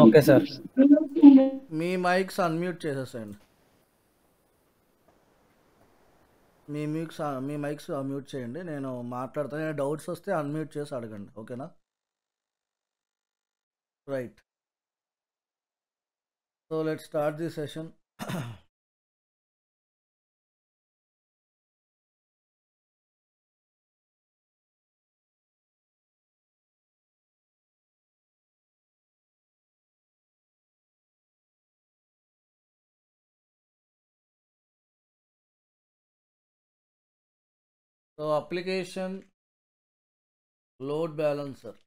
Okay sir. మీ mics unmute చేసేసేయండి. మీ మైక్స్ అన్మ్యూట్ చేయండి. నేను మాట్లాడతాను. డౌట్స్ వస్తే అన్మ్యూట్ చేసి అడగండి. ఓకేనా? Right. So let's start the session. So application load balancer.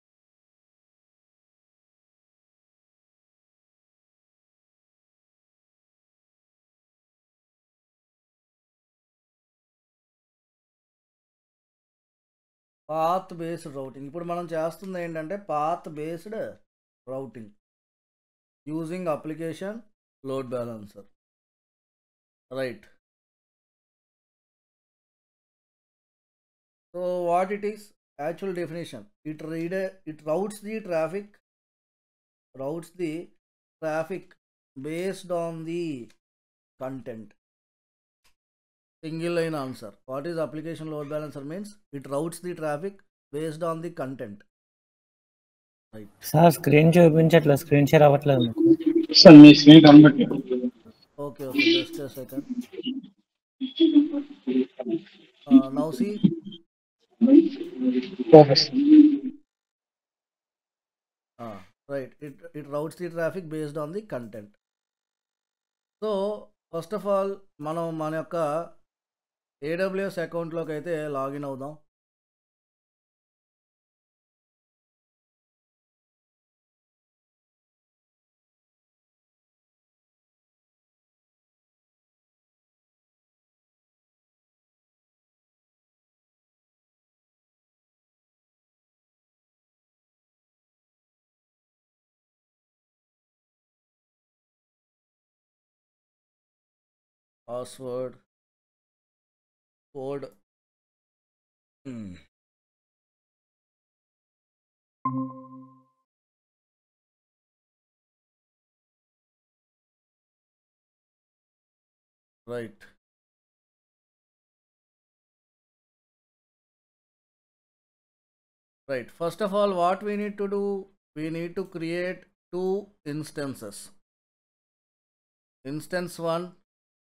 Path based routing. ఇప్పుడు మనం చేస్తుంది ఏంటంటే path based routing using application load balancer. Right. So what it is? Actual definition. It routes the traffic based on the content. Single line answer. What is application load balancer means? It routes the traffic based on the content. Right. Sir screen చూపించట్లేదు, screen share అవ్వట్లేదు మీకు. Sir మీ screen కనబట్లేదు. Okay, just a second. Now see. Right. It routes the traffic based on the content. So first of all, మనం మన యొక్క AWS అకౌంట్లోకి అయితే లాగిన్ అవుదాం. Password code. Right. Right. First of all, what we need to do, we need to create two instances. Instance 1,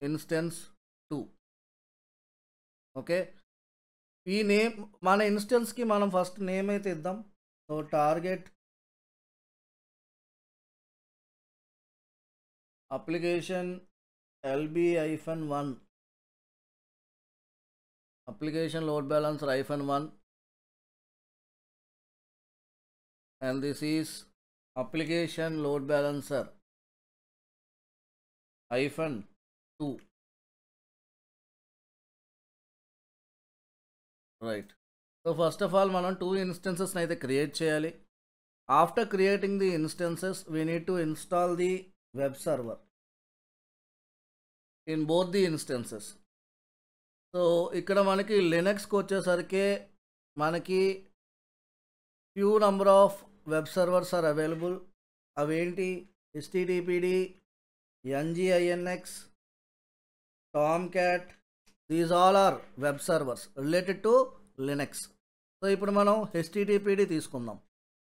instance 2. Okay. ఈ name మన ఇన్స్టెన్స్కి మనం first name అయితే ఇద్దాం. So target application LB-1 application load balancer -1, and this is application load balancer -2. Right. So first of all మనం 2 instances అయితే create చేయాలి. After creating the instances, we need to install the web server in both the instances. So ఇక్కడ మనకి లినక్స్కి వచ్చేసరికి మనకి few number of web servers are available. అవేంటి? HTTPD, NGINX, Tomcat. These all are web servers related to Linux. So ఇప్పుడు మనం HTTPD తీసుకుందాం.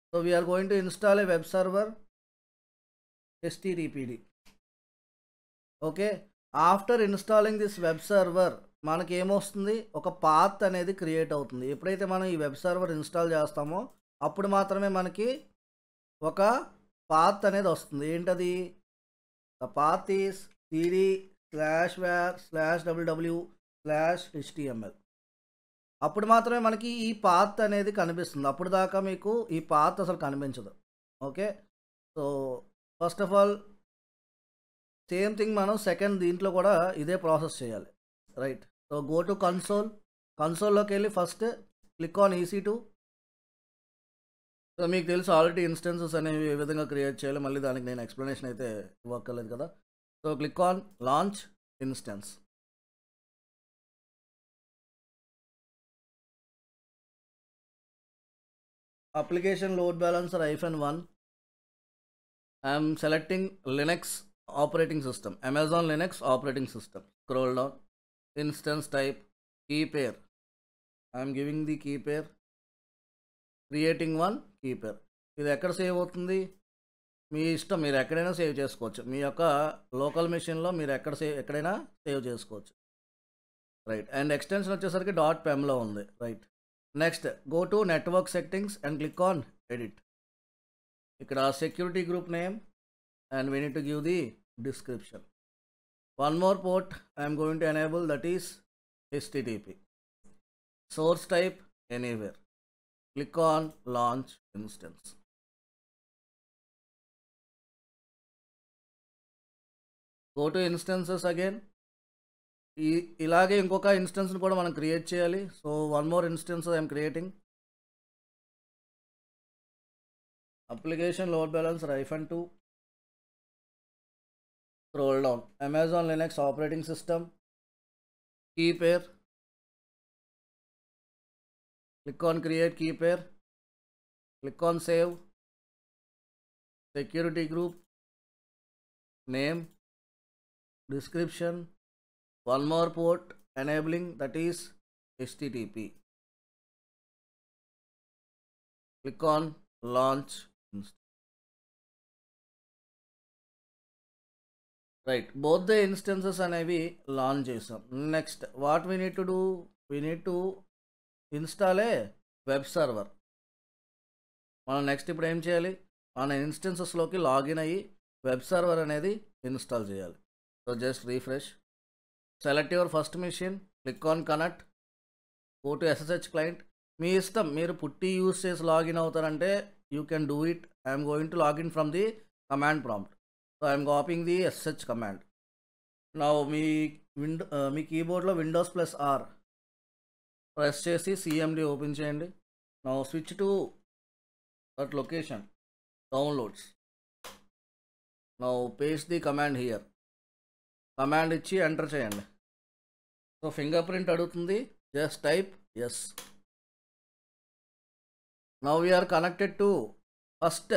So we're going to install a web server HTTPD. Okay. After installing this web server మనకి ఏమొస్తుంది? ఒక path అనేది create అవుతుంది. ఎప్పుడైతే మనం ఈ వెబ్ సర్వర్ ఇన్స్టాల్ చేస్తామో అప్పుడు మాత్రమే మనకి ఒక పాత్ అనేది వస్తుంది. ఏంటది? The path is cd/var/www/html. అప్పుడు మాత్రమే మనకి ఈ పాత్ అనేది కనిపిస్తుంది. అప్పుడు దాకా మీకు ఈ పాత్ అసలు కనిపించదు. Okay. So first of all same thing మనం సెకండ్ దీంట్లో కూడా ఇదే ప్రాసెస్ చేయాలి. రైట్. సో గో టు కన్సోల్లోకి వెళ్ళి first click on EC2. So మీకు తెలుసు ఆల్రెడీ ఇన్స్టెన్సెస్ అనేవి ఏ విధంగా క్రియేట్ చేయాలి. మళ్ళీ దానికి నేను ఎక్స్ప్లెనేషన్ అయితే ఇవ్వక్కర్లేదు కదా. So click on launch instance. Application load balancer -1 I'm selecting Linux operating system, Amazon Linux operating system. Scroll down, instance type, key pair. I'm giving the key pair, creating one key pair. ఇది ఎక్కడ save అవుతుంది? మీ ఇష్టం, మీరు ఎక్కడైనా save చేసుకోవచ్చు. మీ యొక్క local మెషిన్లో మీరు ఎక్కడైనా సేవ్ చేసుకోవచ్చు. రైట్, అండ్ ఎక్స్టెన్షన్ వచ్చేసరికి .pemలో ఉంది. Right, next go to network settings and click on edit. ఇక్కడ security group name and we need to give the description. One more port I am going to enable, that is HTTP. Source type anywhere. Click on launch instance. Go to instances again. ఇలాగే ఇంకొక ఇన్స్టెన్స్ని కూడా మనం create చేయాలి. So one more instance I'm creating. Application load balance -2. Scroll down, Amazon Linux operating system, key pair. Click on create key pair. Click on save. Security group name, description, one more port enabling, that is HTTP. Click on launch instance. Right, both the instances అనేవి launch చేసాం. Next what we need to do, we need to install a web server. మనం next ఇప్పుడు ఏం చేయాలి, మన ఇన్స్టెన్సెస్లోకి login అయ్యి web server అనేది ఇన్స్టాల్ చేయాలి. So just refresh, select your first machine, click on connect, go to SSH client. మీ ఇష్టం, మీరు పుట్టి యూజ్ చేసి లాగిన్ అవుతారంటే you can do it. I'm going to login from the command prompt. So I am copying the SSH command. Now మీ కీబోర్డ్లో Windows+R press చేసి CMD open చేయండి. Now switch to that location, downloads. Now paste the command here. Command ఇచ్చి enter చేయండి. So finger print అడుగుతుంది, just type yes. Now we are connected to first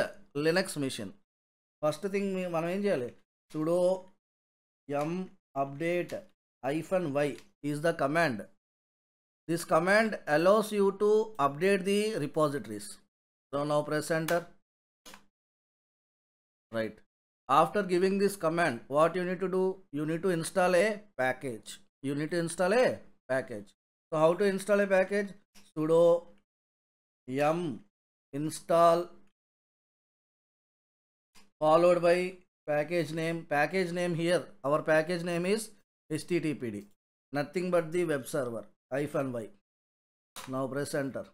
Linux machine. First thing మనం ఏం చేయాలి, sudo yum update -y is the command. This command allows you to update the repositories. So now press enter. Right, after giving this command, what you need to do, you need to install a package. So how to install a package, sudo yum install followed by package name here our package name is httpd, nothing but the web server -y. Now press enter.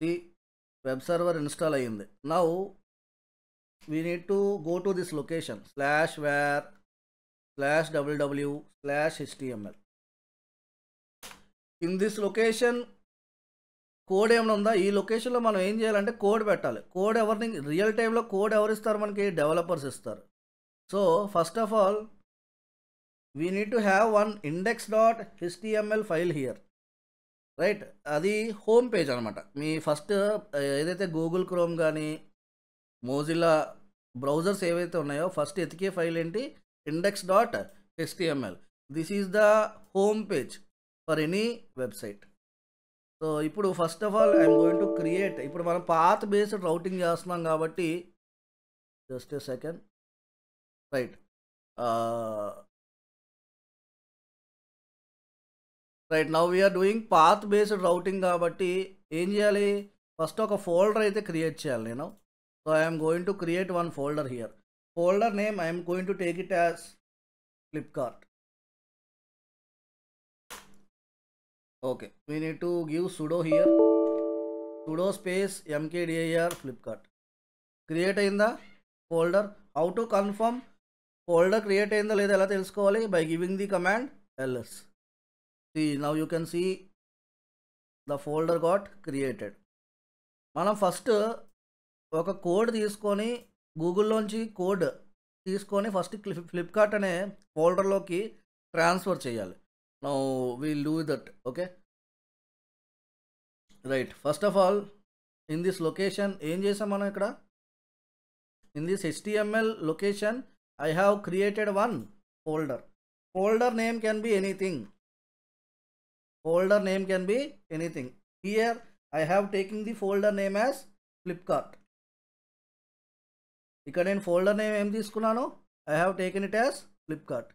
The web server install అయ్యింది. Now we need to go to this location /var/www/html. in this location code ఏమైనా ఉందా, ఈ లొకేషన్లో మనం ఏం చేయాలంటే code పెట్టాలి. Code ఎవరిని రియల్ టైంలో కోడ్ ఎవరు ఇస్తారు, మనకి డెవలపర్స్ ఇస్తారు. So first of all we need to have one index.html file here. Right, అది హోమ్ పేజ్ అనమాట. మీ ఫస్ట్ ఏదైతే గూగుల్ క్రోమ్ కానీ మోజిల్లా బ్రౌజర్స్ ఏవైతే ఉన్నాయో ఫస్ట్ ఎతికే ఫైల్ ఏంటి, index.html. This is the home page for any website. So ఇప్పుడు first of all I'm going to create, ఇప్పుడు మనం పాత్ బేస్డ్ రౌటింగ్ చేస్తున్నాం కాబట్టి just a second. Right, now we're doing path based routing కాబట్టి ఏం చేయాలి, first ఒక folder అయితే క్రియేట్ చేయాలి నేను. So I'm going to create one folder here. Folder name I'm going to take it as Flipkart. Okay, we need to give sudo here, sudo space mkdir Flipkart. Create అయిందా folder? How to confirm folder create అయిందా లేదా ఎలా తెలుసుకోవాలి, by giving the command ls. See, now you can see the folder got created. మనం first ఒక code తీసుకొని గూగుల్లోంచి code తీసుకొని first Flipkart అనే ఫోల్డర్లోకి ట్రాన్స్ఫర్ చేయాలి. Now we'll do that. Okay, right, first of all in this location ఏం చేసాం మనం ఇక్కడ, in this HTML location I have created one folder. Folder name can be anything. Folder name can be anything. Here I have taken the folder name as Flipkart. ఇక్కడ నేను folder name ఏం తీసుకున్నాను, I have taken it as Flipkart.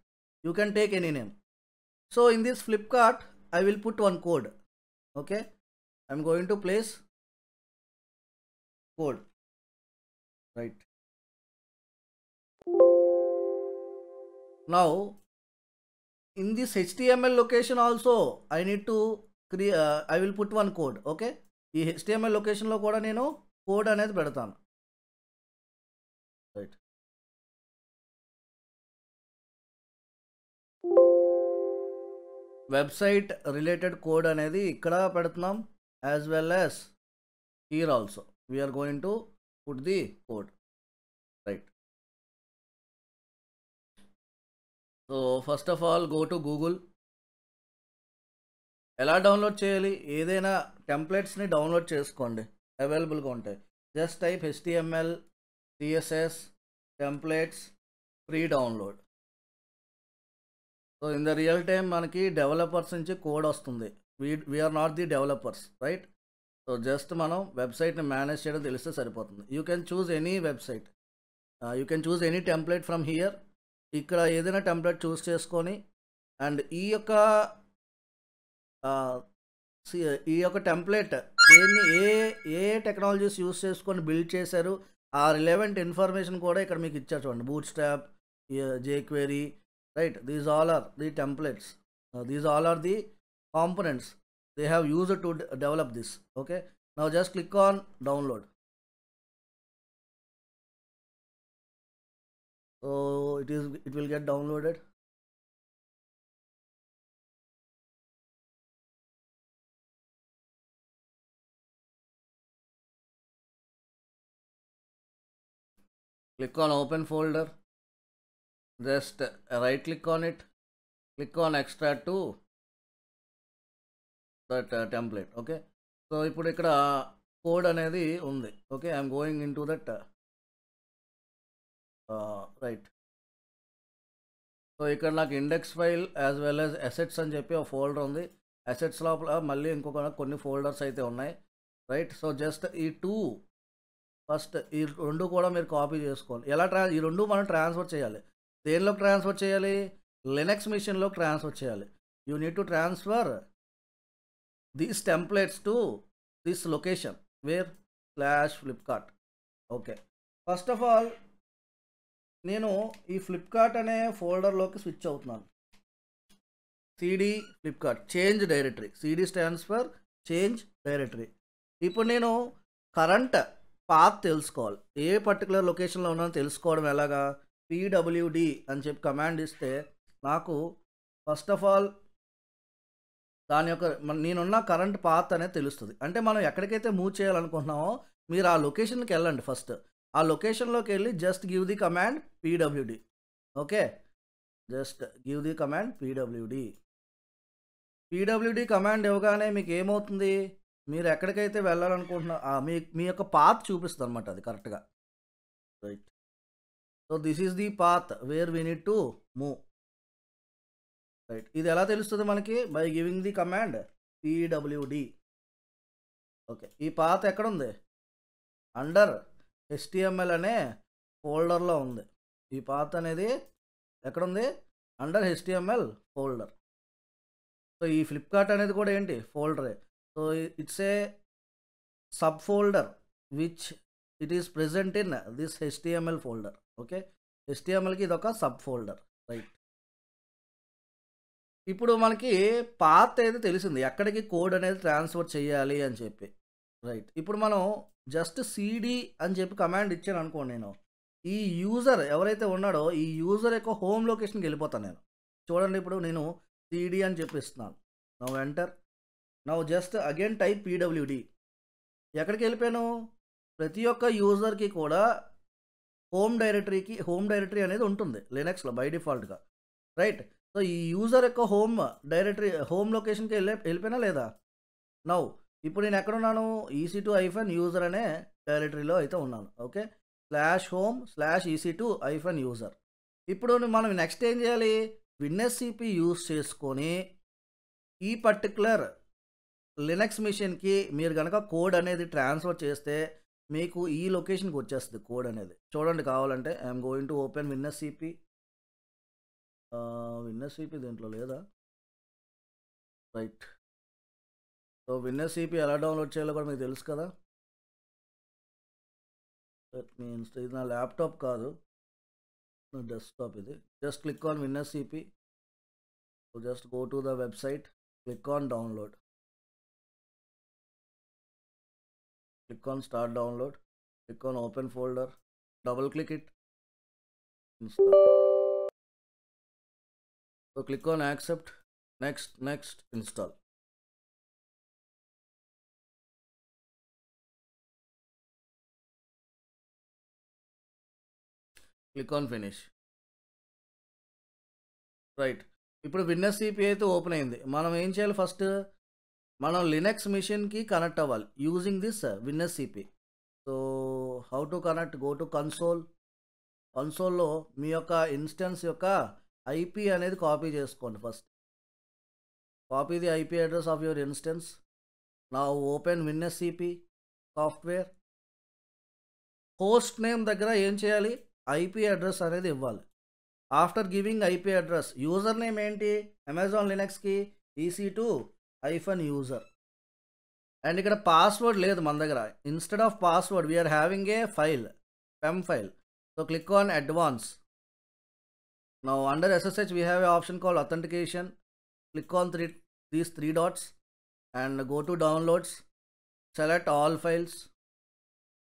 You can take any name. So in this Flipkart I will put one code. Okay, I am going to place code, right. Now in this HTML location also I need to create, I will put one code. Okay, ఈ HTML location లో కూడా నేను code అనేది పెడతాను, right. Website related code అనేది ఇక్కడ పెడుతున్నాం, as well as here also we are going to put the code, right. So first of all go to Google. ఎలా డౌన్లోడ్ చేయాలి, ఏదైనా టెంప్లెట్స్ని డౌన్లోడ్ చేసుకోండి, అవైలబుల్గా ఉంటాయి. Just type HTML CSS templates free download. So in the real time మనకి developers నుంచి code వస్తుంది, we're not the developers, right. So just మనం వెబ్సైట్ని మేనేజ్ చేయడం తెలిస్తే సరిపోతుంది. You can choose any website, you can choose any template from here. ఇక్కడ ఏదైనా టెంప్లెట్ చూస్ చేసుకొని, అండ్ ఈ యొక్క టెంప్లెట్ దేన్ని ఏ టెక్నాలజీస్ యూస్ చేసుకొని బిల్డ్ చేశారు, ఆ రిలవెంట్ ఇన్ఫర్మేషన్ కూడా ఇక్కడ మీకు ఇచ్చారు చూడండి. Bootstrap, jQuery, right. These all are the templates, these all are the components they have used to develop this. Okay, now just click on download. So it will get downloaded. Click on open folder, just right click on it, click on extract to that template. Okay, so ఇప్పుడు ఇక్కడ code అనేది ఉంది. Okay, I'm going in to that, right. So ఇక్కడ నాకు index file as well as assets అని చెప్పి ఒక folder ఉంది. అసెట్స్ లోపల మళ్ళీ ఇంకొక కొన్ని ఫోల్డర్స్ అయితే ఉన్నాయి, రైట్. సో జస్ట్ ఈ రెండు కూడా మీరు కాపీ చేసుకోవాలి. ఎలా ఈ రెండు మనం ట్రాన్స్ఫర్ చేయాలి, దేనిలోకి ట్రాన్స్ఫర్ చేయాలి, లినక్స్ మిషన్లోకి ట్రాన్స్ఫర్ చేయాలి. You need to transfer these templates to this location where /Flipkart. Okay, first of all నేను ఈ ఫ్లిప్కార్ట్ అనే ఫోల్డర్లోకి స్విచ్ అవుతున్నాను. CD Flipkart change directory, CD stands for change directory. ఇప్పుడు నేను కరెంట్ పాత్ తెలుసుకోవాలి, ఏ పర్టికులర్ లొకేషన్లో ఉన్నానో తెలుసుకోవడం ఎలాగా, pwd అని చెప్పి కమాండ్ ఇస్తే నాకు ఫస్ట్ ఆఫ్ ఆల్ దాని యొక్క నేనున్న కరెంట్ పాత్ అనేది తెలుస్తుంది. అంటే మనం ఎక్కడికైతే మూవ్ చేయాలనుకుంటున్నామో మీరు ఆ లొకేషన్కి వెళ్ళండి. ఫస్ట్ ఆ లొకేషన్లోకి వెళ్ళి just give the command pwd. Okay, just give the command pwd command ఇవ్వగానే మీకు ఏమవుతుంది, మీరు ఎక్కడికైతే వెళ్ళాలనుకుంటున్నా మీ యొక్క పాత్ చూపిస్తుంది అనమాట, అది కరెక్ట్గా, right. So this is the path where we need to move, right. ఇది ఎలా తెలుస్తుంది మనకి, by giving the command pwd. Okay, ఈ పాత్ ఎక్కడ ఉంది, అండర్ HTML అనే ఫోల్డర్లో ఉంది. ఈ పాత్ అనేది ఎక్కడుంది, అండర్ HTML ఫోల్డర్. సో ఈ ఫ్లిప్కార్ట్ అనేది కూడా ఏంటి, ఫోల్డరే. So it's a subfolder which it is present in this HTML folder. Okay, HTMLకి ఇది ఒక సబ్ ఫోల్డర్, రైట్. ఇప్పుడు మనకి పాత్ అయితే తెలిసింది, ఎక్కడికి కోడ్ అనేది ట్రాన్స్ఫర్ చేయాలి అని చెప్పి, రైట్. ఇప్పుడు మనం జస్ట్ CD అని చెప్పి కమాండ్ ఇచ్చాను అనుకోండి, నేను ఈ యూజర్ ఎవరైతే ఉన్నాడో ఈ యూజర్ యొక్క హోమ్ లొకేషన్కి వెళ్ళిపోతాను నేను. చూడండి, ఇప్పుడు నేను CD అని చెప్పిస్తున్నాను. Now enter, now just again type pwd. ఎక్కడికి వెళ్ళిపోయాను, ప్రతి ఒక్క యూజర్కి కూడా హోమ్ డైరెక్టరీ అనేది ఉంటుంది లినక్స్లో బై డిఫాల్ట్గా, రైట్. సో ఈ యూజర్ యొక్క హోమ్ లొకేషన్కి వెళ్ళిపోయినా లేదా. నౌ ఇప్పుడు నేను ఎక్కడున్నాను, EC2-user అనే డైరెక్టరీలో అయితే ఉన్నాను. Okay, /home/EC2-user. ఇప్పుడు మనం నెక్స్ట్ ఏం చేయాలి, WinSCP యూజ్ చేసుకొని ఈ పర్టికులర్ లినక్స్ మిషన్కి మీరు కనుక కోడ్ అనేది ట్రాన్స్ఫర్ చేస్తే మీకు ఈ లొకేషన్కి వచ్చేస్తుంది కోడ్ అనేది. చూడండి కావాలంటే I'm going to open WinSCP. WinSCP దీంట్లో లేదా, రైట్. సో WinSCP ఎలా డౌన్లోడ్ చేయాలో కూడా మీకు తెలుసు కదా. మీన్స్ ఇది నా ల్యాప్టాప్ కాదు, నా డెస్క్టాప్ ఇది. Just click on WinSCP. So just go to the website, click on download, click on start download, click on open folder, double click it, install. So click on accept, next, install. Click on finish. Right, ఇప్పుడు WinSCP అయితే open అయింది. మనం ఏం చేయాలి, first మనం Linux మిషన్కి connect అవ్వాలి using this WinSCP. So how to connect, go to కన్సోల్లో మీ యొక్క ఇన్స్టెన్స్ యొక్క ఐపీ అనేది కాపీ చేసుకోండి. First copy the IP address of your instance. నా open WinSCP software. Host name దగ్గర ఏం చేయాలి, ఐపీ అడ్రస్ అనేది ఇవ్వాలి. After giving IP address, user name ఏంటి, అమెజాన్ లినక్స్కి EC2-user. అండ్ ఇక్కడ పాస్వర్డ్ లేదు మన దగ్గర. Instead of password we're having a file, PEM file. So click on advance. Now under SSH we have a option called authentication. Click on these three dots and go to downloads, select all files,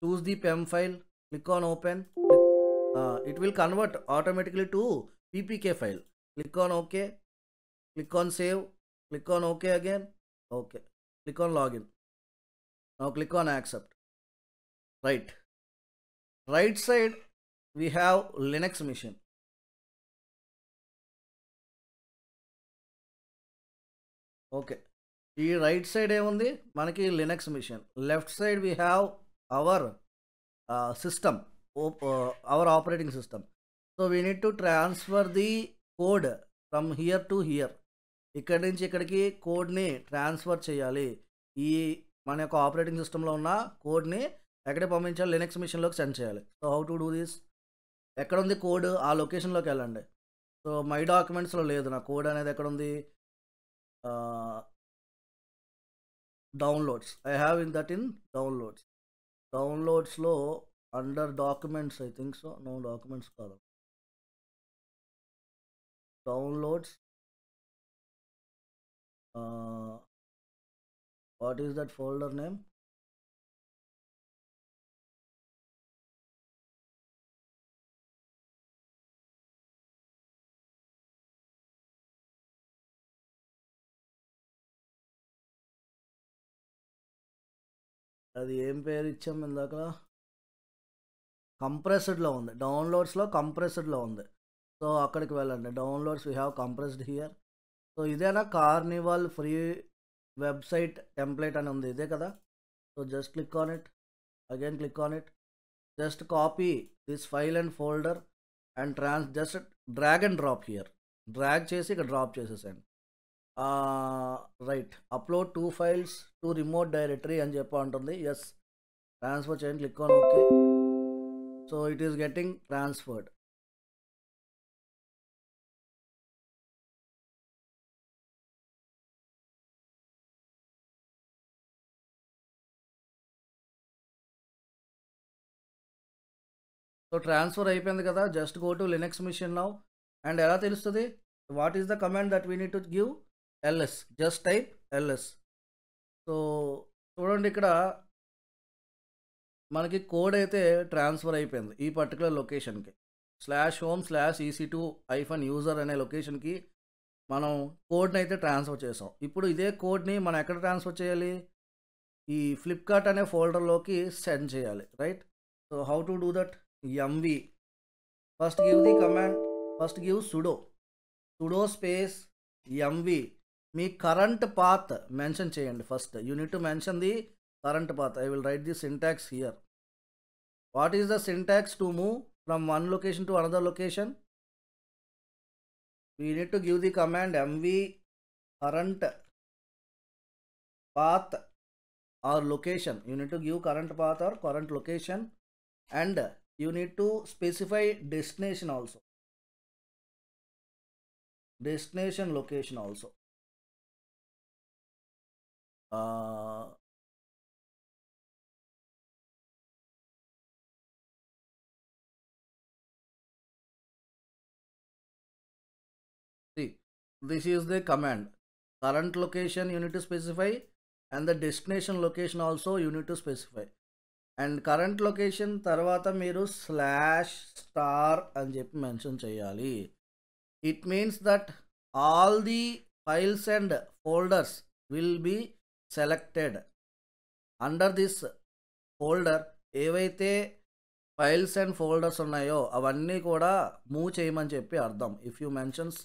choose the PEM file, click on open. It will convert automatically to PPK file. Click on OK, click on save, click on OK again, OK, click on login. Now click on accept. Right side we have Linux machine. Okay, ఈ right side ఏముంది మనకి Linux machine. Left side we have our system, our operating system. So we need to transfer the code from here to here. ఇక్కడి నుంచి ఇక్కడికి కోడ్ని transfer చేయాలి. ఈ మన యొక్క ఆపరేటింగ్ సిస్టంలో ఉన్న కోడ్ని ఎక్కడికి పంపించాలి, లినక్స్ మిషన్లోకి సెండ్ చేయాలి. So how to do this, ఎక్కడ ఉంది కోడ్, ఆ లొకేషన్లోకి వెళ్ళండి. సో మై డాక్యుమెంట్స్లో లేదు నా కోడ్ అనేది. ఎక్కడ ఉంది, downloads. I have in that in డౌన్లోడ్స్లో under documents, I think so. No, documents కాదు, downloads. What is that folder name, అది ఏం పేరు ఇచ్చాం ఇందాక, కంప్రెస్డ్లో ఉంది. డౌన్లోడ్స్లో కంప్రెస్డ్లో ఉంది. సో అక్కడికి వెళ్ళండి, downloads we have compressed here. So ఇదేనా కార్నివాల్ ఫ్రీ వెబ్సైట్ టెంప్లెట్ అని ఉంది, ఇదే కదా. So just click on it, again click on it, just copy this file and folder and just drag and drop here. Drag చేసి ఇక్కడ drop చేసేసండి. Right, upload 2 files to remote directory అని చెప్పి ఉంటుంది. ఎస్, ట్రాన్స్ఫర్ చేయండి, click on okay. So it is getting transferred. So transfer అయిపోయింది కదా. Just go to Linux machine now. And ఎలా తెలుస్తుంది, what is the command that we need to give, ls. Just type ls. So చూడండి, ఇక్కడ మనకి code అయితే transfer అయిపోయింది ఈ పర్టికులర్ లొకేషన్కి. /home/EC2-user అనే లొకేషన్కి మనం కోడ్ని అయితే ట్రాన్స్ఫర్ చేసాం. ఇప్పుడు ఇదే కోడ్ని మనం ఎక్కడ ట్రాన్స్ఫర్ చేయాలి, ఈ ఫ్లిప్కార్ట్ అనే ఫోల్డర్లోకి సెండ్ చేయాలి. Right, so how to do that, mv. First give the command, first give sudo space mv మీ కరెంట్ పాత్ మెన్షన్ చేయండి first. You need to mention the current path. I will write the syntax here. What is the syntax to move from one location to another location? We need to give the command mv current path or location. You need to give current path or current location, and you need to specify destination also. Destination location also. See, this is the command. Current location you need to specify, and the destination location also you need to specify. And current location తర్వాత మీరు /* అని చెప్పి mention చేయాలి. It means that all the files and folders will be selected. Under this folder ఏవైతే files and folders ఉన్నాయో అవన్నీ కూడా move చేయమని చెప్పి అర్థం. If you mention /*.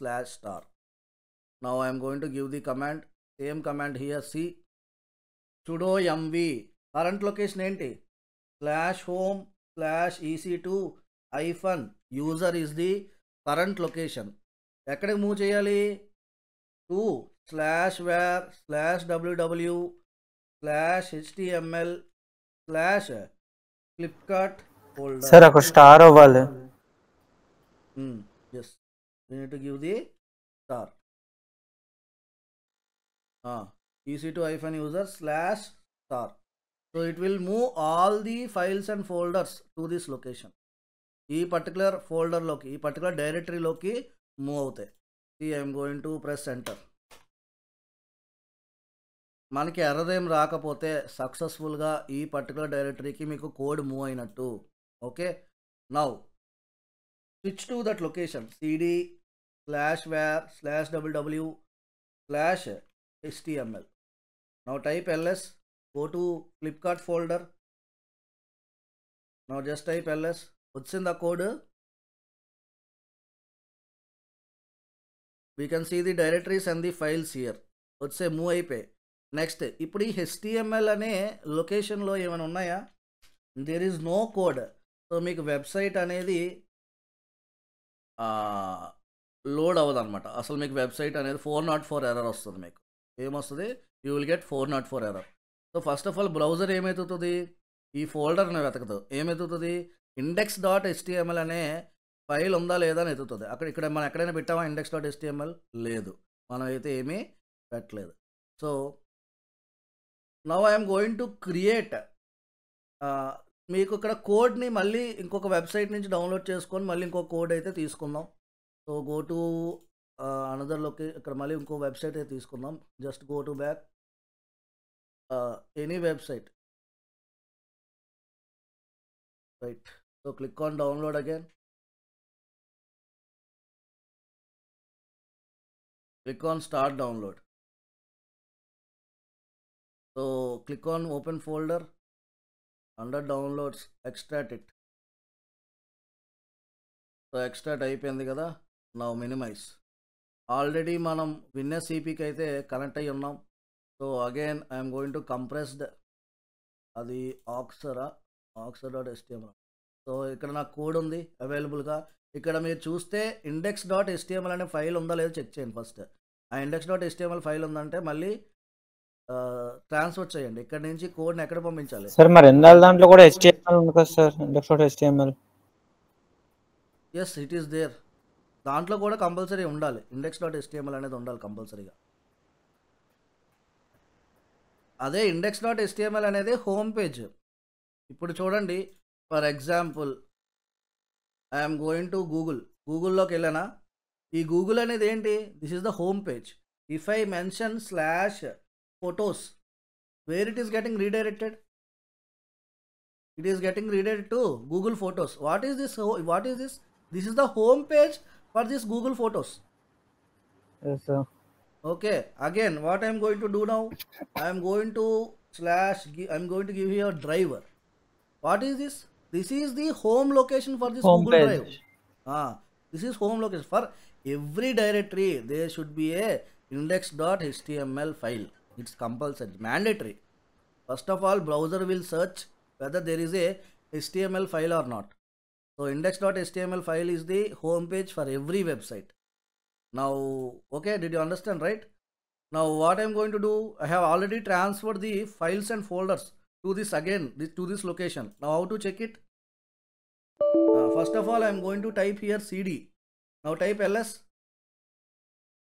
Now I'm going to give the command. Same command here. సి sudo mv current location ఏంటి? /home/ec2-user is the current location. ఎక్కడికి మూవ్ చేయాలి? to /var/www/html/flipkart folder. సార్ అక్కడ స్టార్ అవ్వాలి. Yes, we need to give the star. ec2-user/star. So it will move all the files and folders to this location. ఈ particular ఫోల్డర్లోకి, ఈ particular డైరెక్టరీలోకి move అవుతాయి. See, I am going to press enter. మనకి error ఏం రాకపోతే సక్సెస్ఫుల్గా ఈ particular డైరెక్టరీకి మీకు code move అయినట్టు. Okay, now switch to that location. cd/var/www/html. Now type ls, go to Flipkart folder. Now just type ls. వచ్చిందా code? we can see the directories and the files here. వచ్చే move అయిపోయి. Next ఇప్పుడు ఈ HTML అనే లొకేషన్లో ఏమైనా ఉన్నాయా? There is no code. So మీకు వెబ్సైట్ అనేది లోడ్ అవ్వదు అనమాట. అసలు మీకు వెబ్సైట్ అనేది 404 ఎర్రర్ వస్తుంది. మీకు ఏమొస్తుంది? You will get 404 error. So first of all browser ఏమవుతుంది? ఈ ఫోల్డర్ని వెతకదు. ఏమవుతుంది? index.html అనే ఫైల్ ఉందా లేదా అని ఎత్తుతుంది. ఇక్కడ మనం ఎక్కడైనా పెట్టామా index.html? లేదు, మనం అయితే ఏమీ పెట్టలేదు. So now I'm going to create. మీకు ఇక్కడ కోడ్ని మళ్ళీ ఇంకొక వెబ్సైట్ నుంచి డౌన్లోడ్ చేసుకొని మళ్ళీ ఇంకొక కోడ్ అయితే తీసుకుందాం. సో గో టు అనదర్లోకి, ఇక్కడ మళ్ళీ ఇంకో వెబ్సైట్ అయితే తీసుకుందాం. Just go to back any website. Right, so click on download again. Click on start download. So click on open folder. Under downloads, extract it. So extract అయిపోయింది కదా. Now minimize. Already మనం WinSCPకి అయితే connect అయ్యి ఉన్నాం. So again I'm going to compressed. అది oxer.html. So ఇక్కడ నాకు code ఉంది అవైలబుల్గా. ఇక్కడ మీరు చూస్తే index.html అనే ఫైల్ ఉందా లేదో చెక్ చేయండి ఫస్ట్. ఆ index.html ఫైల్ ఉందంటే మళ్ళీ ట్రాన్స్ఫర్ చేయండి. ఇక్కడ నుంచి కోడ్ని ఎక్కడ పంపించాలి? సార్ మరి ఎన్నాళ్ళ దాంట్లో కూడా HTML ఉంది కదా sir, index.html. Yes, it is there. దాంట్లో కూడా కంపల్సరీ ఉండాలి, index.html అనేది ఉండాలి కంపల్సరీగా. అదే index.html అనేది హోమ్ పేజ్. ఇప్పుడు చూడండి, for example I'm going to గూగుల్లోకి వెళ్ళానా? ఈ గూగుల్ అనేది ఏంటి? This is the home page. If I mention /photos, where it is getting redirected? It is getting redirected to Google Photos. What is this? This is the home page for this Google Photos. Yes sir. Okay, again what I am going to do now, I am going to give here driver. What is this? This is the home location for this Home Google page. Drive. This is home location. For every directory there should be a index.html file. It's compulsory, mandatory. First of all, browser will search whether there is a HTML file or not. So index.html file is the home page for every website. Now, okay, did you understand, right? Now what I'm going to do, I have already transferred the files and folders to this to this location. Now how to check it? First of all, I'm going to type here cd. Now type ls.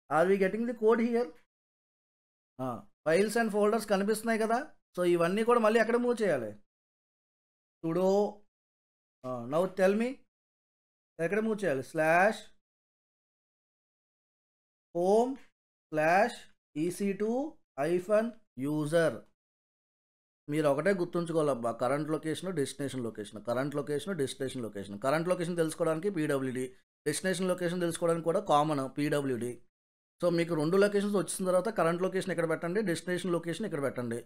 Are we getting the code here? Files and folders కనిపిస్తున్నాయి కదా. So ఇవన్నీ కూడా మళ్ళీ ఎక్కడ move చేయాలి? sudo now tell me ఎక్కడ move చేయాలి? /home/ec2-user. మీరు ఒకటే గుర్తుంచుకోవాలబ్బా, current location, destination location, current location, destination location. Current location తెలుసుకోవడానికి పీడబ్ల్యూడి, డెస్టినేషన్ లొకేషన్ తెలుసుకోవడానికి కూడా కామన్ పీడబ్ల్యూడి. సో మీకు 2 లొకేషన్స్ వచ్చిన తర్వాత కరెంట్ లొకేషన్ ఇక్కడ పెట్టండి, డెస్టినేషన్ లొకేషన్ ఇక్కడ పెట్టండి.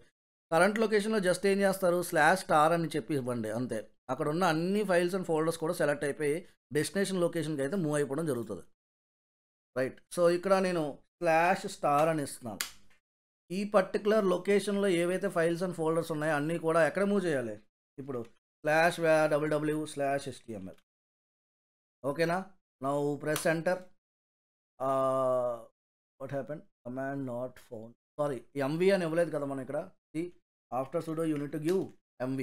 కరెంట్ లొకేషన్లో జస్ట్ ఏం చేస్తారు, /star అని చెప్పి ఇవ్వండి అంతే. అక్కడ ఉన్న అన్ని ఫైల్స్ అండ్ ఫోల్డర్స్ కూడా సెలెక్ట్ అయిపోయి డెస్టినేషన్ లొకేషన్కి అయితే మూవ్ అయిపోవడం జరుగుతుంది. రైట్. సో ఇక్కడ నేను /star అని ఇస్తున్నాను. ఈ పర్టికులర్ లొకేషన్లో ఏవైతే ఫైల్స్ అండ్ ఫోల్డర్స్ ఉన్నాయో అన్నీ కూడా ఎక్కడ మూవ్ చేయాలి? ఇప్పుడు /www/html. ఓకేనా? Now press enter. What happen? Command not found. Sorry, MV అని ఇవ్వలేదు కదా మనం ఇక్కడ. After sudo you need to give mv.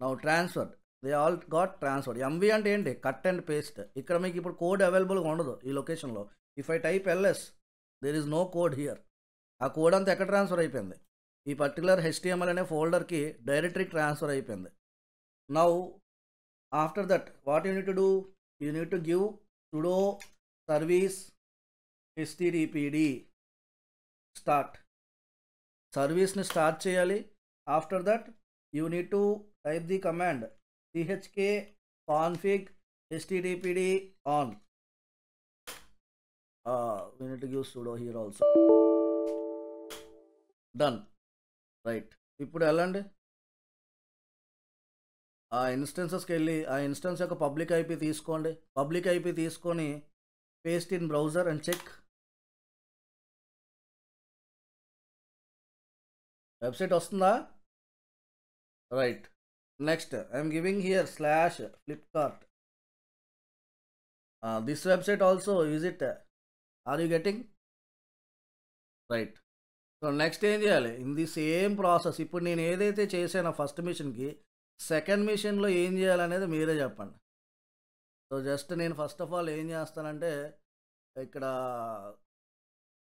Now transferred. They all got transferred. MV అంటే ఏంటి? Cut and paste. ఇక్కడ మీకు ఇప్పుడు కోడ్ అవైలబుల్గా ఉండదు ఈ లొకేషన్లో. If I type ls, there is no code here. ఆ కోడ్ అంతా ఎక్కడ ట్రాన్స్ఫర్ అయిపోయింది? ఈ పర్టికులర్ HTML అనే ఫోల్డర్కి డైరెక్టరీకి ట్రాన్స్ఫర్ అయిపోయింది. Now after that what you need to do? You need to give sudo service httpd start. సర్వీస్ని స్టార్ట్ చేయాలి. After that you need to type the command chk config httpd on. We need to give sudo here also. Done. Right. ఇప్పుడు వెళ్ళండి ఆ ఇన్స్టెన్సెస్కి వెళ్ళి ఆ instance యొక్క public IP తీసుకోండి. పబ్లిక్ ఐపీ తీసుకొని paste in browser and check. Website వస్తుందా? Right. Next I'm giving here /flipkart. This website also visit. Are you getting? Right. So next ఏం చేయాలి? ఇన్ ది సేమ్ ప్రాసెస్ ఇప్పుడు నేను ఏదైతే చేశానో ఫస్ట్ మిషన్కి, సెకండ్ మిషన్లో ఏం చేయాలనేది మీరే చెప్పండి. సో జస్ట్ నేను ఫస్ట్ ఆఫ్ ఆల్ ఏం చేస్తానంటే ఇక్కడ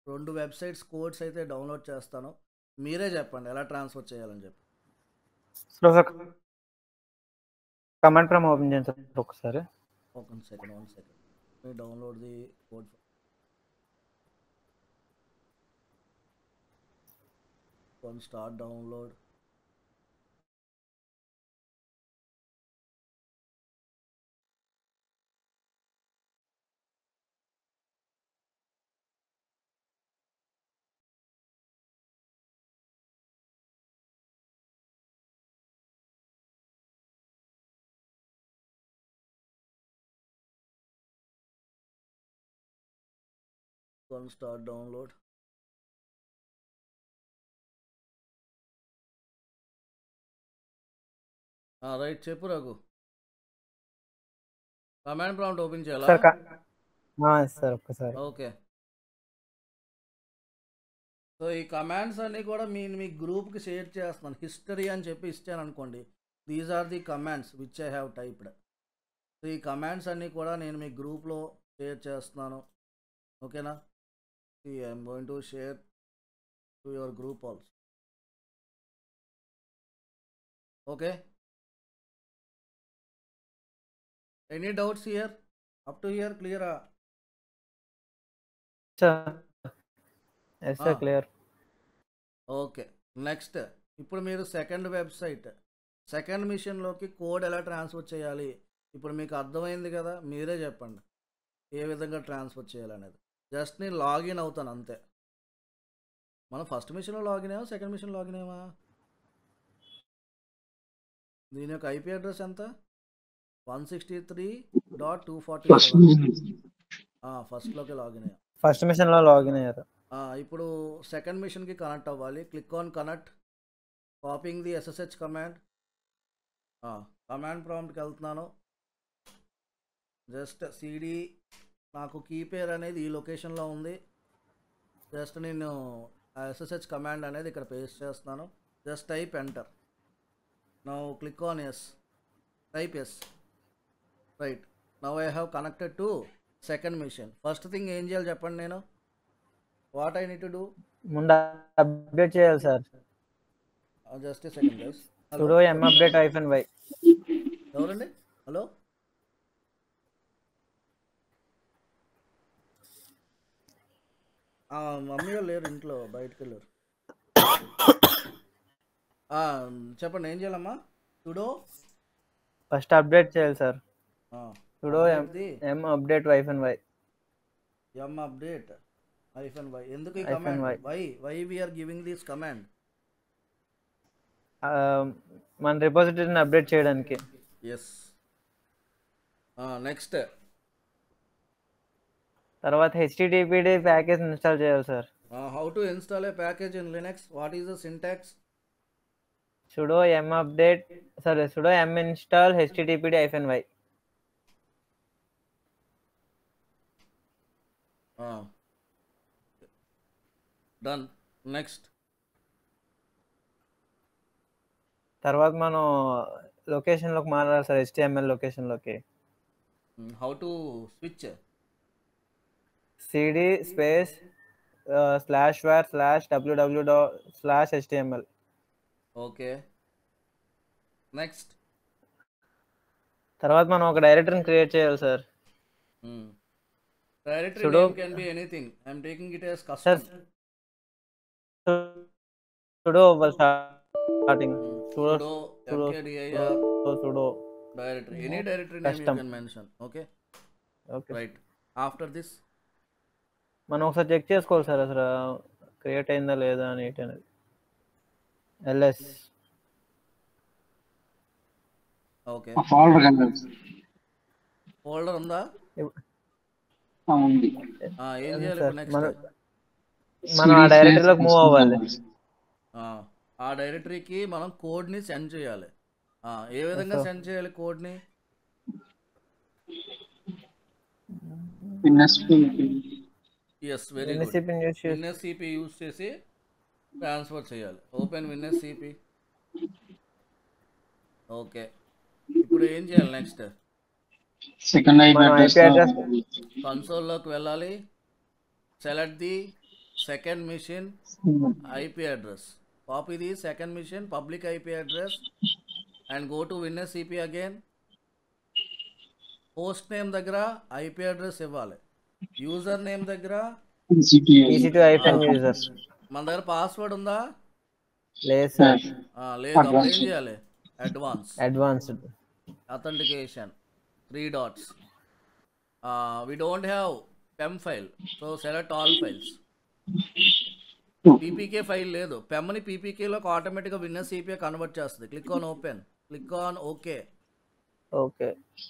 2 వెబ్సైట్స్ కోడ్స్ అయితే డౌన్లోడ్ చేస్తాను. మీరే చెప్పండి ఎలా ట్రాన్స్ఫర్ చేయాలని చెప్పి. కమాండ్ ప్రాంప్ట్ ఓపెన్ చేయండి సార్ ఒకసారి. One second me download the code. Start download. Start download. Right. చెప్పు రఘు. కమాండ్ ప్రాంప్ట్ ఓపెన్ చేయాలా? సార్ ఒక్కసారి. ఓకే. సో ఈ కమాండ్స్ అన్నీ కూడా మీ గ్రూప్కి షేర్ చేస్తున్నాను. హిస్టరీ అని చెప్పి ఇచ్చాను అనుకోండి. These are the commands which I have typed. So ఈ కమాండ్స్ అన్నీ కూడా నేను మీ గ్రూప్లో షేర్ చేస్తున్నాను. ఓకేనా? I'm going to share to your group also. Okay. Any doubts here? Up to here clear? Yes sir, clear. Okay. Next ఇప్పుడు మీరు సెకండ్ వెబ్సైట్, సెకండ్ మిషన్లోకి కోడ్ ఎలా ట్రాన్స్ఫర్ చేయాలి ఇప్పుడు మీకు అర్థమైంది కదా. మీరే చెప్పండి ఏ విధంగా ట్రాన్స్ఫర్ చేయాలనేది. జస్ట్ నేను లాగిన్ అవుతాను అంతే. మనం ఫస్ట్ మిషన్లో లాగిన్ అయ్యామా, సెకండ్ మిషన్ లాగిన్ అయ్యామా? దీని యొక్క ఐపీ అడ్రస్ ఎంత? 163.247. ఫస్ట్లోకి లాగిన్ అయ్యాం. ఫస్ట్ మిషన్లో లాగిన్ అయ్యారు. ఇప్పుడు సెకండ్ మిషన్కి కనెక్ట్ అవ్వాలి. Click on connect, copying the SSH command. Command ప్రాంప్ట్కి వెళ్తున్నాను. జస్ట్ సిడి నాకు కీ పేర్ అనేది ఈ లొకేషన్లో ఉంది. జస్ట్ నేను SSH కమాండ్ అనేది ఇక్కడ పేస్ట్ చేస్తున్నాను. Just type enter. Now click on yes, type yes. Right, now I have connected to second machine. First thing ఏం చేయాలి చెప్పండి, నేను what I need to do? ముందు అప్డేట్ చేయాలి sir. Just second guys. sudo m update -y. ఎవరండి? Hello, mummy వాళ్ళు లేరు ఇంట్లో, బయటకు వెళ్ళారు. చెప్పండి ఏం చేయాలమ్మా? sudo ఫస్ట్ అప్డేట్ చేయాలి sir. sudo m update -y. m update -y. ఎందుకు ఈ command? Why we are giving this command? మన రిపోజిటరీని అప్డేట్ చేయడానికి. ఎస్. నెక్స్ట్ తర్వాత httpd ప్యాకేజ్ ఇన్స్టాల్ చేయాలి sir. How to install a package in Linux? What is the syntax? sudo m update sudo m install httpd -y. Done. Next తర్వాత మనం లొకేషన్లోకి మారాలి sir, HTML లొకేషన్లోకి. How to switch? cd space /var/www/html. Okay. Next తర్వాత మనం ఒక డైరెక్టరీని create చేయాలి sir. Directory sudo name can be anything. I am taking it as custom. sudo starting sudo mkdir sudo directory, any directory name you can mention. Okay, right. After this మనం ఒకసారి check చేసుకోవాలి sir అసలు create అయిందా లేదా అని. అనేది ls. Okay, folder కనిపిస్తుంది. Folder ఉందా? ఉంది. ఏం చేయాలి ఇప్పుడు? నెక్స్ట్ మనం ఆ డైరెక్టరీలోకి మూవ్ అవ్వాలి. ఆ డైరెక్టరీకి మనం కోడ్ని సెండ్ చేయాలి. ఏ విధంగా సెండ్ చేయాలి కోడ్ని? Yes, very good. WinSCP use చేసి ట్రాన్స్ఫర్ చేయాలి. Open WinSCP. ఓకే, ఇప్పుడు ఏం చేయాలి నెక్స్ట్? సెకండ్ IP అడ్రస్ కన్సోల్లోకి వెళ్ళాలి. Select the second machine IP address. Copy the second machine public IP address and go to WinSCP again. Host name దగ్గర IP address ఇవ్వాలి. User name దగ్గర EC2-user. మన దగ్గర పాస్వర్డ్ ఉందా? లేదు సార్. లేదు. అప్పుడు ఏం చేయాలి? Advanced authentication 3 dots. We don't have PEM file, so select all files. PPK file లేదు. పెమ్ని పీపీకేలోకి ఆటోమేటిక్గా WinSCP కన్వర్ట్ చేస్తుంది. Click on open, click on okay,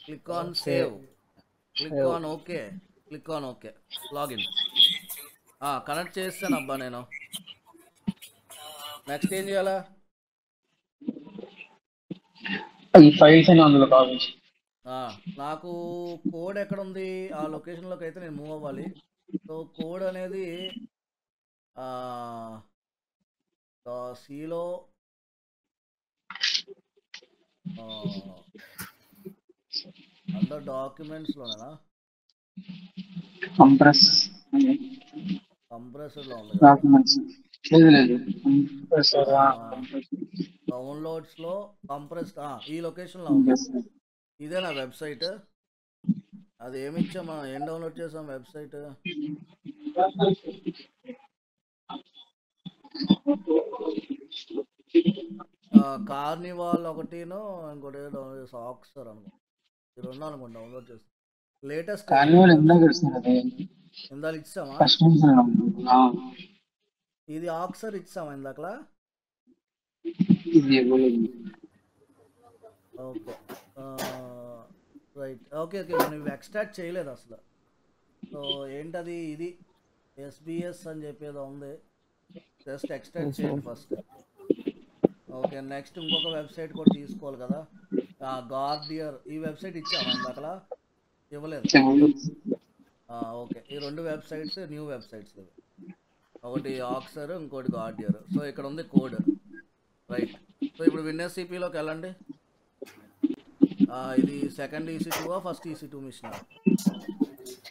click on save, click on okay, click on okay. Login connect చేస్తాను అబ్బా నేను. Next ఏం చేయాలా? ఈ files అని అందులో కావచ్చు. నాకు కోడ్ ఎక్కడ ఉంది? ఆ లొకేషన్లోకి అయితే నేను మూవ్ అవ్వాలి. సో కోడ్ అనేది సిలో అండర్ డాక్యుమెంట్స్లోనేనా? కంప్రెసర్లో ఉంది కదా. డౌన్లోడ్స్లో కంప్రెస్డ్ ఈ లొకేషన్లో ఉంది. ఇదే నా వెబ్సైట్. అది ఏమి ఇచ్చా మనం ఏం డౌన్లోడ్ చేసాం వెబ్సైట్? కార్నివాల్ ఒకటిను, ఇంకోటి డౌన్లోడ్ చేస్తాం ఆక్సర్ అనుకో. ఈ రెండు అనుకోండి డౌన్లోడ్ చేస్తాం. లేటెస్ట్ ఇందాక ఇచ్చామా? ఇది ఆక్సర్ ఇచ్చామా ఇందాకలా? Okay, right. ఓకే ఓకే, మనం ఇవి ఎక్స్ట్రాక్ట్ చేయలేదు అసలు. సో ఏంటది? ఇది ఎస్బిఎస్ అని చెప్పేది ఉంది, జస్ట్ ఎక్స్ట్రాక్ట్ చేయండి ఫస్ట్. ఓకే, నెక్స్ట్ ఇంకొక వెబ్సైట్ కూడా తీసుకోవాలి కదా, గార్డియర్. ఈ వెబ్సైట్ ఇచ్చామా ఇందాకలా? ఇవ్వలేదు. ఓకే, ఈ 2 వెబ్సైట్స్ న్యూ వెబ్సైట్స్ ఇవి. ఒకటి ఆక్సర్, ఇంకోటి గార్డియర్. సో ఇక్కడ ఉంది కోడ్, రైట్. సో ఇప్పుడు విన్ఎస్సిపిలోకి వెళ్ళండి. ఇది second EC2 first EC2 machine?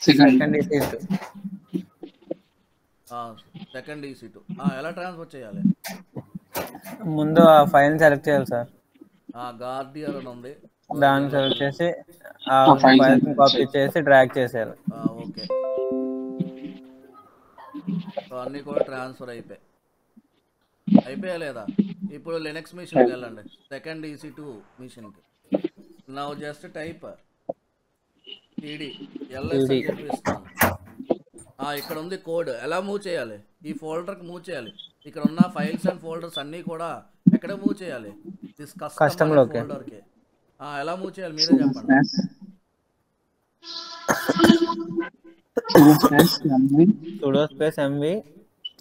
Second EC2. Second EC2. ఎలా ట్రాన్స్ఫర్ చేయాలి? ముందు ఆ ఫైల్ సెలెక్ట్ చేయాలి సార్. గార్డియర్ అని ఉంది, దాన్ని సెలెక్ట్ చేసి ఆ ఫైల్ కాపీ చేసి డ్రాగ్ చేసేయాలి. ఓకే, సో అన్నీ కూడా ట్రాన్స్ఫర్ అయిపోయా లేదా? ఇప్పుడు లినక్స్ మిషన్కి వెళ్ళండి, సెకండ్ EC2 మిషన్కి. Now just type cd ls అని చెప్పిస్తాను. ఇక్కడ ఉంది కోడ్. ఎలా మూవ్ చేయాలి? ఈ ఫోల్డర్కి మూవ్ చేయాలి. ఇక్కడ ఉన్న ఫైల్స్ అండ్ ఫోల్డర్స్ అన్నీ కూడా ఎక్కడ మూవ్ చేయాలి? దిస్ కస్టమ్ ఫోల్డర్కి. ఎలా మూవ్ చేయాలి మీరే చెప్పండి. sudo space mv.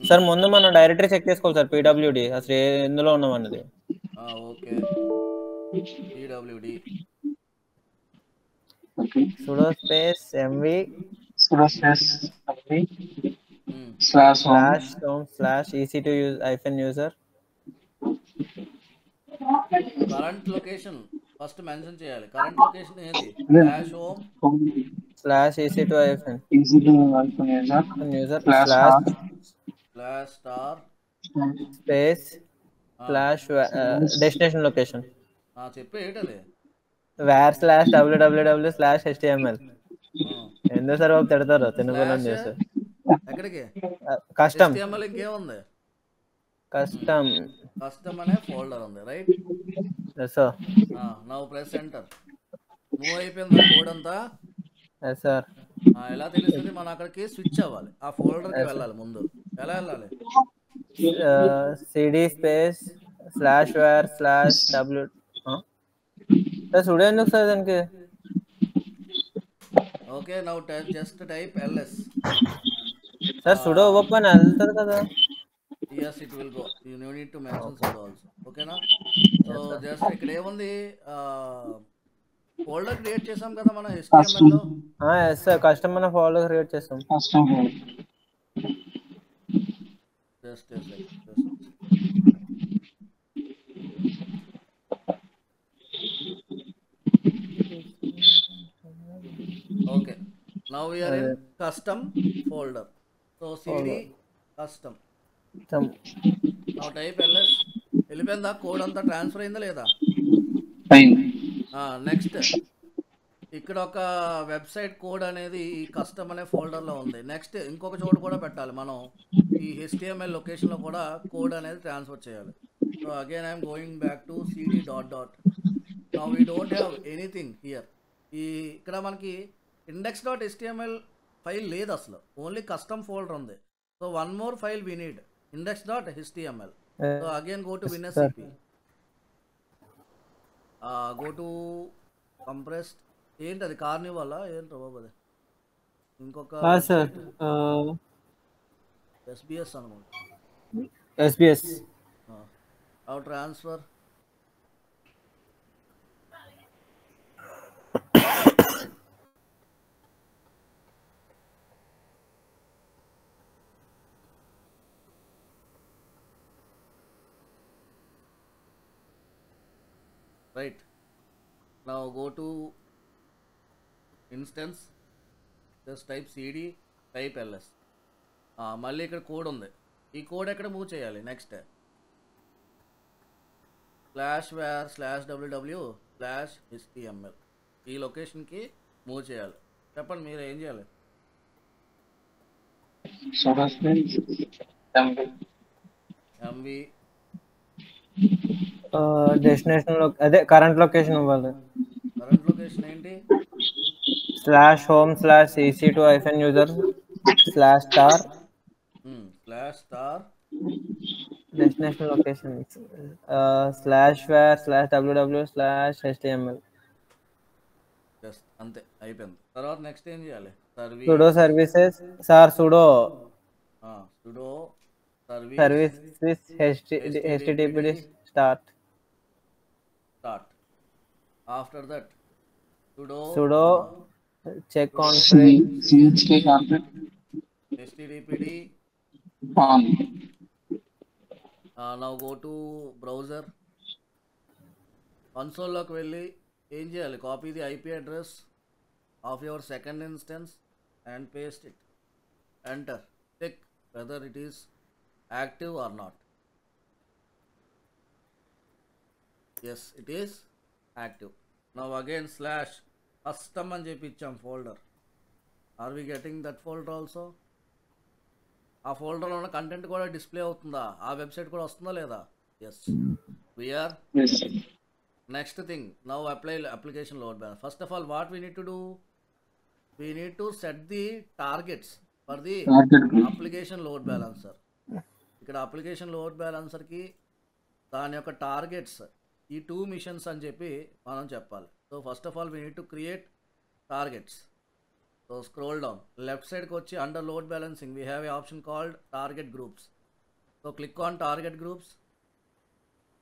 సార్ ముందు మనం డైరెక్టరీ చెక్ చేసుకోవాలి సార్, pwd అసలు ఎందులో ఉన్నాం అన్నది. Okay, pwd sudo space mv /home/ec2 -user. Current location first mention చేయాలి. కరెంట్ లొకేషన్ ఏది? /home/ec2 -user /space destination location. చెప్పు ఏంటది? var/www/html. ఎందుకు సార్ బాబు తిడతారు తినగలం చేస్తారు. ఎక్కడికి? కస్టమ్. HTML ఇంకేముంది? కస్టమ్ అనే ఫోల్డర్ ఉంది, right? Yes sir. Now press enter. Move అయిపోయింది కోడ్ అంతా. Yes sir. ఎలా తెలుస్తుంది? మనం అక్కడికి స్విచ్ అవ్వాలి, ఆ ఫోల్డర్కి వెళ్ళాలి. ముందు ఎలా వెళ్ళాలి? cd space /var/w. సుడో ఎందుకు సార్ దానికి? Okay, now just type ls. Sir sudo open వెళ్తుంది కదా? yes, it will go. You need to mention sudo also. ఓకేనా? సో జస్ట్ ఇక్కడ ఏముంది, ఫోల్డర్ క్రియేట్ చేసాం కదా మనం HTML లో. ఎస్ సార్, కస్టమ్ అనే ఫోల్డర్ క్రియేట్ చేసాం. Just okay, now we are in custom folder. So cd custom. Now type ls. వెళ్ళిపోయిందా? కోడ్ అంతా ట్రాన్స్ఫర్ అయిందా లేదా? నెక్స్ట్ ఇక్కడ ఒక వెబ్సైట్ కోడ్ అనేది ఈ కస్టమ్ అనే ఫోల్డర్లో ఉంది. నెక్స్ట్ ఇంకొక చోట కూడా పెట్టాలి మనం. ఈ HTML లొకేషన్లో కూడా కోడ్ అనేది ట్రాన్స్ఫర్ చేయాలి. So again I'm going back to cd . Now we don't have anything here. ఇక్కడ మనకి index.html ఫైల్ లేదు అసలు, ఓన్లీ కస్టమ్ ఫోల్డర్ ఉంది. So one more file we need, index.html. So again go to WinSCP, go to compressed. ఏంటి అది? Carnival ఏంటి బాబు అది? ఇంకొక SBS అనుకుంటా. SBS transfer. Right, now go to instance, just type cd, type ls. మళ్ళీ ఇక్కడ code ఉంది. ఈ కోడ్ ఎక్కడ మూవ్ చేయాలి? నెక్స్ట్ /var/www/html ఈ లొకేషన్కి మూవ్ చేయాలి. చెప్పండి మీరు ఏం చేయాలి? mv డెస్టినేషన్ అదే కరెంట్ లొకేషన్ ఇవ్వాలి. కరెంట్ లొకేషన్ ఏంటి? /home/ec2 -user /* destination location /var/www/html. అంతే అయిపోయింది. తర్వాత నెక్స్ట్ ఏం చేయాలి? sudo services. Sir sudo sudo service services httpd start. After that Sudo check on CHK carpet httpd on. now go to browser కన్సోల్లోకి వెళ్ళి ఏం చేయాలి, copy the IP address of your second instance and paste it, enter, check whether it is active or not. Yes, it is active. Now again slash custom అని చెప్పి ఇచ్చాం folder. Are we getting that folder also? ఆ ఫోల్డర్లో ఉన్న content కూడా display అవుతుందా, ఆ website కూడా వస్తుందా లేదా? Yes, we are. Yes, sir. Next thing, now apply application load balance. First of all, what we need to do? We need to set the targets for the Target group. application load balancer. ఇక్కడ application load బ్యాలెన్సర్కి దాని యొక్క targets ఈ 2 machines అని చెప్పి మనం చెప్పాలి. So first of all we need to create targets. So scroll down, left సైడ్కి వచ్చి under load balancing we have a option called target groups. So click on target groups,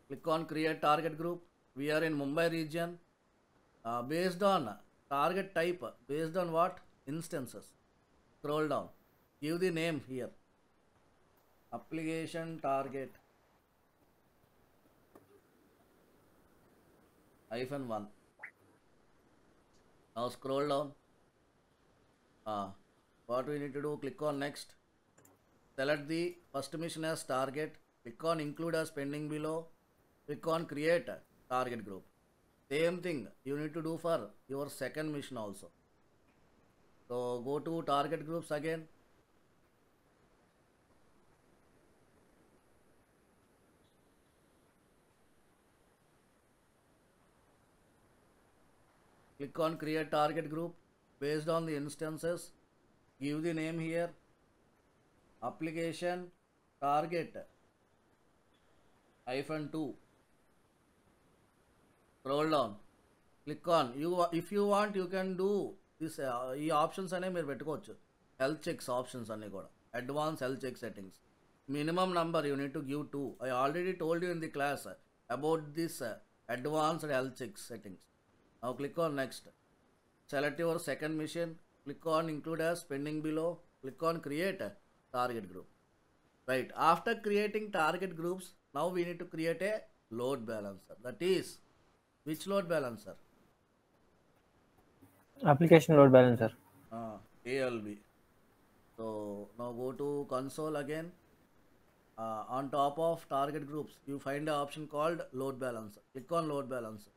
click on create target group. We are in Mumbai region. Based on target type, based on what? Instances. Scroll down, give the name here, application target -1. Now scroll down. What we need to do, click on next, select the first mission as target, click on include as pending below, click on create target group. Same thing you need to do for your second mission also. So go to target groups again, click on create target group based on the instances, give the name here, application target -2. Scroll down, click on if you want you can do this. ఈ options అనేవి మీరు పెట్టుకోవచ్చు, health checks options అన్నీ కూడా, advance health check settings. Minimum number you need to give 2. I already told you in the class about this advanced health check settings. Now click on next, select your second mission, click on include as pending below, click on create target group. Right, after creating target groups, now we need to create a load balancer. That is, which load balancer? application load balancer. ALB. So now go to console again. On top of target groups you find an option called load balancer. Click on load balancer,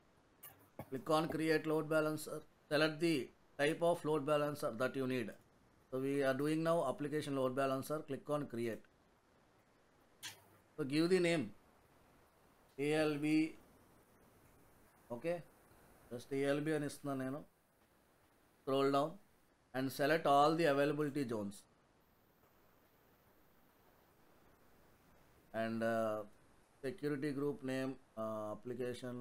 click on create load balancer, select the type of load balancer that you need. So we are doing now application load balancer, click on create. So give the name ALB. Okay, just ALB అని ఇస్తున్నాను నేను. Scroll down and select all the availability zones and security group name, application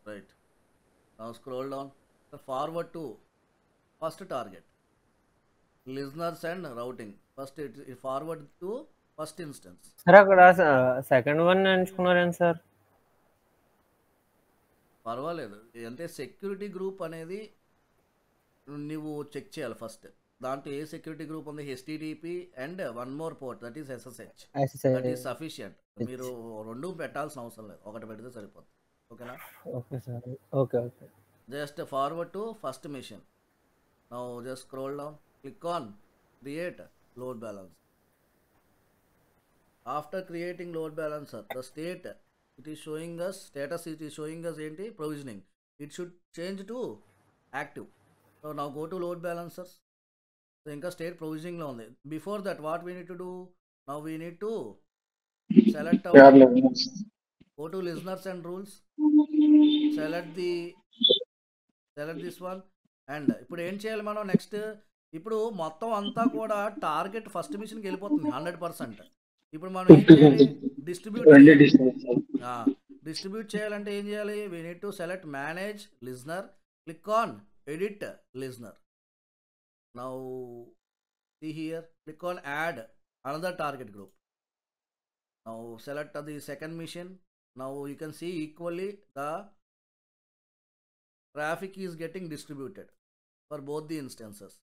right. Now scroll down, forward to first target, listeners and routing. First it forward to first instance. Sir అక్కడ second one ఎంచుకున్నారేంటి sir? పర్వాలేదు, అంటే security group అనేది నువ్వు check చేయాలి first. దాంట్లో ఏ security group ఉంది, HTTP and one more port that is SSH. That is sufficient. మీరు 2 పెట్టాల్సిన అవసరం లేదు, ఒకటి పెడితే సరిపోతుంది. ఓకేనా? Okay sir. Okay okay. Just forward to first machine. Now just scroll down, click on create load balance. After creating load balancer, the state it is showing us, status it is showing us ఏంటి, provisioning. It should change to active. So now go to load balancers. So ఇంకా state provisioning లో ఉంది. Before that what we need to do? Now we need to select our, go to listeners and rules, select this one. And ఇప్పుడు ఏం చేయాలి మనం next? ఇప్పుడు మొత్తం అంతా కూడా టార్గెట్ ఫస్ట్ మిషన్కి వెళ్ళిపోతుంది 100%. ఇప్పుడు మనం ఏం చేయాలి? డిస్ట్రిబ్యూట్ డిస్ట్రిబ్యూట్ చేయాలంటే ఏం చేయాలి? We need to select manage listener, click on edit listener. Now see here, click on add another target group. Now select the second mission. Now you can see equally the traffic is getting distributed for both the instances.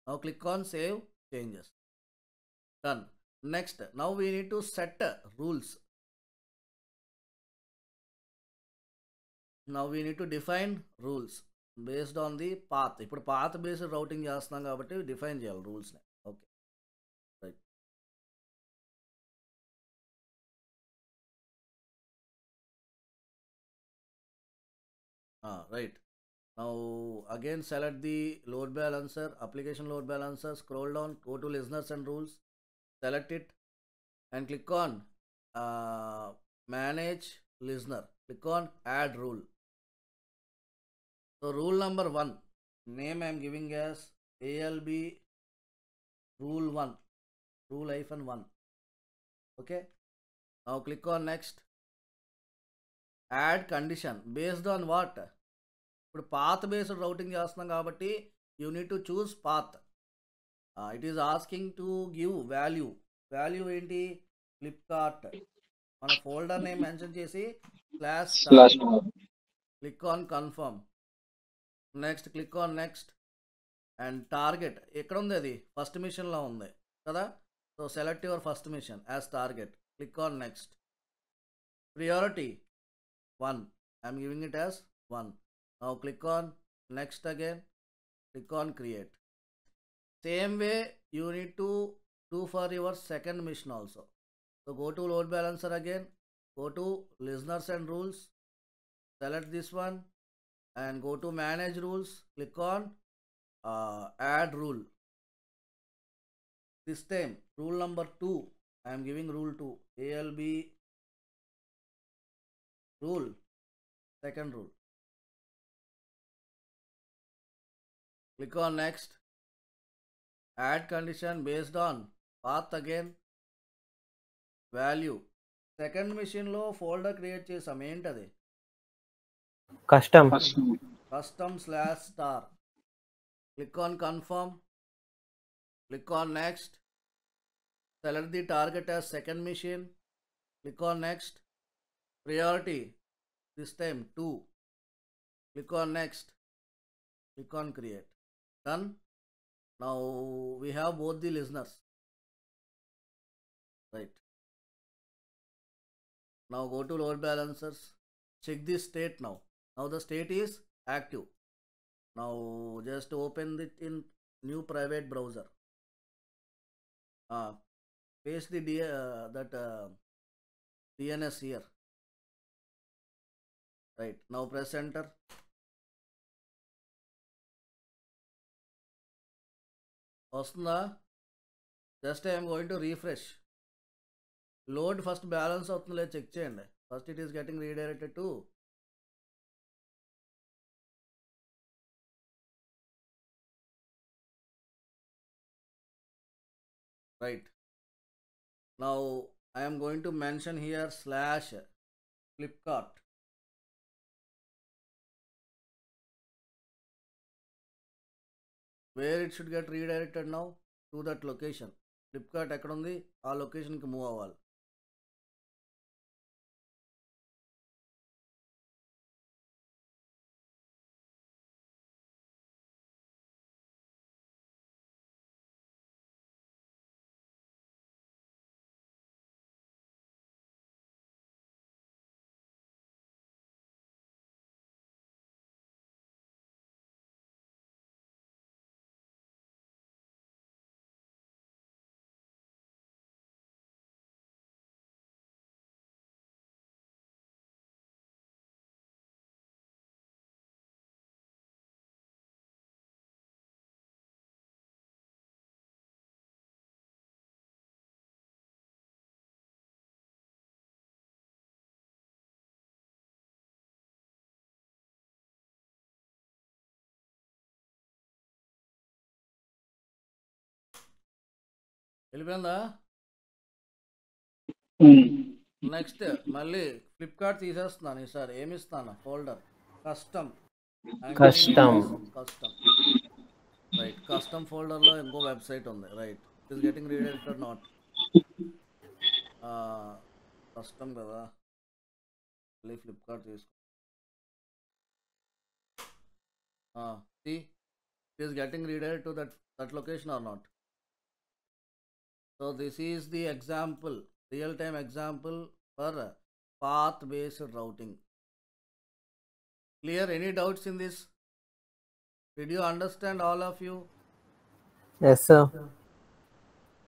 Now click on save changes. Done. Next, now we need to set rules. Now we need to define rules based on the path. ఇప్పుడు path based routing చేస్తున్నాం కాబట్టి define చేయాలి రూల్స్ని. Okay, right. Right. Now again select the load balancer, application load balancer, scroll down, go to listeners and rules, select it and click on manage listener, click on add rule. So rule number 1, name I am giving as ALB rule 1, rule -1. Okay, now click on next. Add condition based on what? ఇప్పుడు path based routing చేస్తున్నాం కాబట్టి you need to choose path. It is asking to give value. Value ఏంటి? ఫ్లిప్కార్ట్. మన folder name mention చేసి /. Click on confirm. Next click on next. And target ఎక్కడ ఉంది? అది first మిషన్లో ఉంది కదా. So select your first machine as target. Click on next. Priority 1. I'm giving it as 1. Now click on next again. Click on create. Same way you need to do for your second mission also. So go to load balancer again. Go to listeners and rules. Select this one and go to manage rules. Click on add rule. This time rule number 2. I am giving rule 2. ALB rule, second rule. Click on next. Add condition based on path again. Value. Second మిషన్లో folder create చేసాం. ఏంటది? Custom /star. Click on confirm. Click on next. Select the target as second mission. Click on next. Priority this time 2. Click on next. Click on create. Done. Now we have both the listeners. Right. Now go to load balancers. Check this state now. Now the state is active. Now just open it in new private browser. Paste the DNS here. Right. Now press enter. వస్తుందా? Just I'm going to refresh. Load first balance అవుతుందో లేదు check చేయండి. First it is getting redirected to right. Now I am going to mention here /Flipkart. Where it should get redirected now? To that location. Flipkart ఎక్కడ ఉంది? ఆ లొకేషన్కి move అవ్వాలి. వెళ్ళిపోయిందా? Next మళ్ళీ ఫ్లిప్కార్ట్ తీసేస్తున్నాను ఈసారి. ఏమి ఇస్తాను? Folder custom Custom. Custom right. Custom ఫోల్డర్లో ఇంకో వెబ్సైట్ ఉంది. Right, it is getting redirected not. Custom కదా, మళ్ళీ ఫ్లిప్కార్ట్ తీసుకో. see, it is getting redirected to that location or not. So this is the example, real time example for path based routing. Clear? Any doubts in this? Did you understand, all of you? Yes, sir.